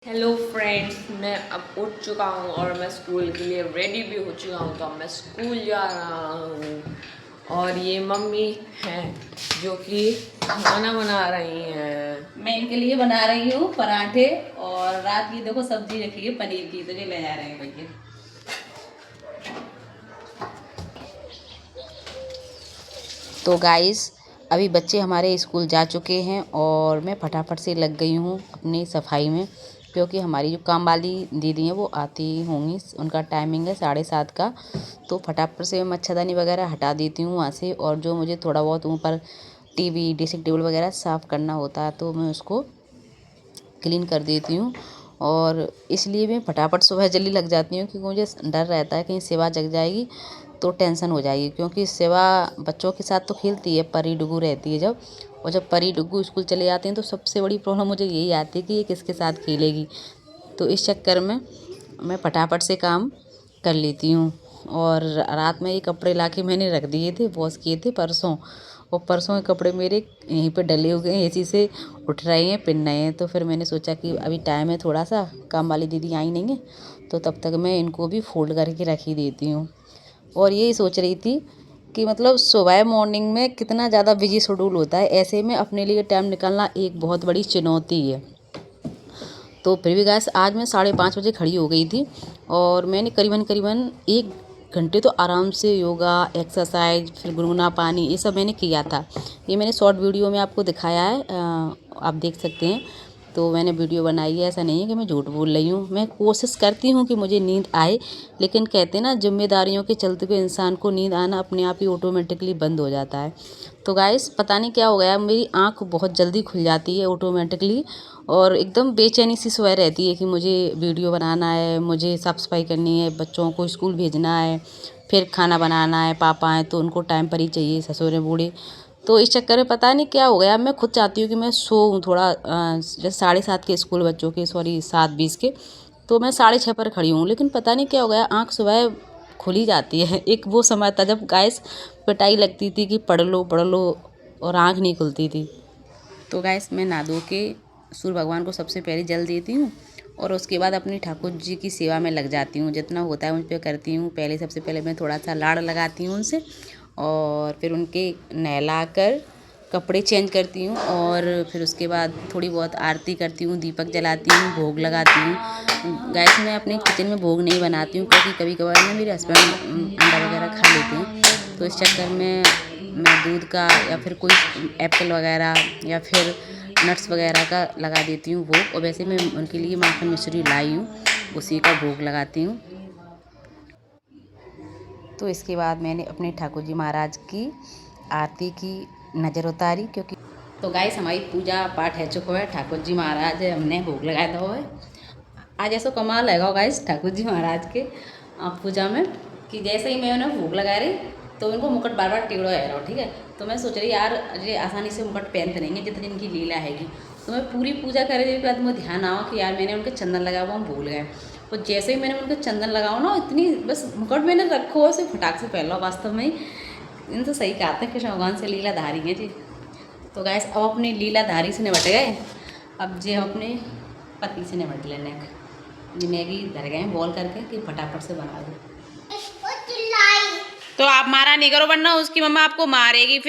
Hello friends, मैं अब उठ चुका हूँ और मैं स्कूल के लिए रेडी भी हो चुका हूँ। तो अब मैं स्कूल जा रहा हूँ और ये मम्मी हैं जो कि खाना बना रही हैं। मैं इनके लिए बना रही हूँ पराठे और रात की देखो सब्जी रखी है पनीर की, तो ये ले जा रहे हैं भैया। तो गाइस अभी बच्चे हमारे स्कूल जा चुके हैं और मैं फटाफट से लग गई हूँ अपनी सफाई में, क्योंकि हमारी जो काम वाली दीदी हैं वो आती होंगी, उनका टाइमिंग है 7:30 का। तो फटाफट से मैं मच्छरदानी वगैरह हटा देती हूँ वहाँ से, और जो मुझे थोड़ा बहुत ऊपर टीवी ड्रेसिंग टेबल वगैरह साफ़ करना होता है तो मैं उसको क्लीन कर देती हूँ। और इसलिए मैं फटाफट सुबह जल्दी लग जाती हूँ, क्योंकि मुझे डर रहता है कहीं सेवा जग जाएगी तो टेंशन हो जाएगी, क्योंकि सेवा बच्चों के साथ तो खेलती है, परी डुगू रहती है जब, और जब परी डुगू स्कूल चले जाते हैं तो सबसे बड़ी प्रॉब्लम मुझे यही आती है कि ये किसके साथ खेलेगी। तो इस चक्कर में मैं फटाफट से काम कर लेती हूँ। और रात में ये कपड़े ला के मैंने रख दिए थे, वॉश किए थे परसों, और परसों के कपड़े मेरे यहीं पे डले हुए हैं, इसी से उठ रहे हैं, पिन रहे हैं। तो फिर मैंने सोचा कि अभी टाइम है थोड़ा सा, काम वाली दीदी आई नहीं है, तो तब तक मैं इनको भी फोल्ड करके रख ही देती हूँ। और यही सोच रही थी कि मतलब सुबह मॉर्निंग में कितना ज़्यादा बिजी शेड्यूल होता है, ऐसे में अपने लिए टाइम निकालना एक बहुत बड़ी चुनौती है। तो फिर भी गैस आज मैं 5:30 बजे खड़ी हो गई थी और मैंने करीबन 1 घंटे तो आराम से योगा, एक्सरसाइज, फिर गुनगुना पानी, ये सब मैंने किया था। ये मैंने शॉर्ट वीडियो में आपको दिखाया है, आप देख सकते हैं। तो मैंने वीडियो बनाई है, ऐसा नहीं है कि मैं झूठ बोल रही हूँ। मैं कोशिश करती हूँ कि मुझे नींद आए, लेकिन कहते हैं ना, जिम्मेदारियों के चलते हुए इंसान को नींद आना अपने आप ही ऑटोमेटिकली बंद हो जाता है। तो गाइस पता नहीं क्या हो गया, मेरी आँख बहुत जल्दी खुल जाती है ऑटोमेटिकली, और एकदम बेचैनी सी सोए रहती है कि मुझे वीडियो बनाना है, मुझे साफ़ सफाई करनी है, बच्चों को स्कूल भेजना है, फिर खाना बनाना है, पापा हैं तो उनको टाइम पर ही चाहिए, ससुर हैं बूढ़े। तो इस चक्कर में पता नहीं क्या हो गया, मैं खुद चाहती हूँ कि मैं सोऊं थोड़ा, जैसे 7:30 के स्कूल बच्चों के, सॉरी 7:20 के, तो मैं 6:30 पर खड़ी हूँ, लेकिन पता नहीं क्या हो गया, आँख सुबह खुल ही जाती है। एक वो समय था जब गैस पिटाई लगती थी कि पढ़ लो, और आँख नहीं खुलती थी। तो गैस मैं नहा धो के सूर्य भगवान को सबसे पहले जल देती हूँ, और उसके बाद अपनी ठाकुर जी की सेवा में लग जाती हूँ, जितना होता है मुझ पर करती हूँ। पहले सबसे पहले मैं थोड़ा सा लाड़ लगाती हूँ उनसे, और फिर उनके नहला कर कपड़े चेंज करती हूँ, और फिर उसके बाद थोड़ी बहुत आरती करती हूँ, दीपक जलाती हूँ, भोग लगाती हूँ। गैस मैं अपने किचन में भोग नहीं बनाती हूँ, क्योंकि कभी कभार ना मेरे हस्बैंड अंडा वगैरह खा लेते हैं, तो इस चक्कर में मैं दूध का या फिर कोई एप्पल वगैरह या फिर नट्स वगैरह का लगा देती हूँ भोग। और वैसे मैं उनके लिए माखन मिश्री लाई हूँ, उसी का भोग लगाती हूँ। तो इसके बाद मैंने अपने ठाकुर जी महाराज की आरती की नज़र उतारी, क्योंकि तो गाइस हमारी पूजा पाठ है चुका है, ठाकुर जी महाराज हमने भोग लगाया था है। आज ऐसा कमाल है गाइस ठाकुर जी महाराज के पूजा में, कि जैसे ही मैं उन्हें भोग लगा रही तो उनको मुकुट बार बार टेढ़ो है रहा, ठीक है। तो मैं सोच रही यार ये आसानी से मुकुट पहनते नहीं है, जितनी इनकी लीला हैगी। तो मैं पूरी पूजा करने के बाद मुझे ध्यान आवा कि यार मैंने उनके चंदन लगा हुआ, हम भूल गए। और जैसे ही मैंने उनके चंदन लगाओ ना, इतनी बस मुकुट मैंने रखो उसे फटाक से पहन लो। वास्तव में इनसे सही कहा था कृष्ण भगवान से लीलाधारी है जी। तो गैस अब अपनी लीलाधारी से निपट गए, अब जे हम अपने पति से निपट लेने। जी मैगी धर गए बॉल करके कि फटाफट से बना दो। तो आप मारा नहीं करो, वरना उसकी मम्मा आपको मारेगी फिर।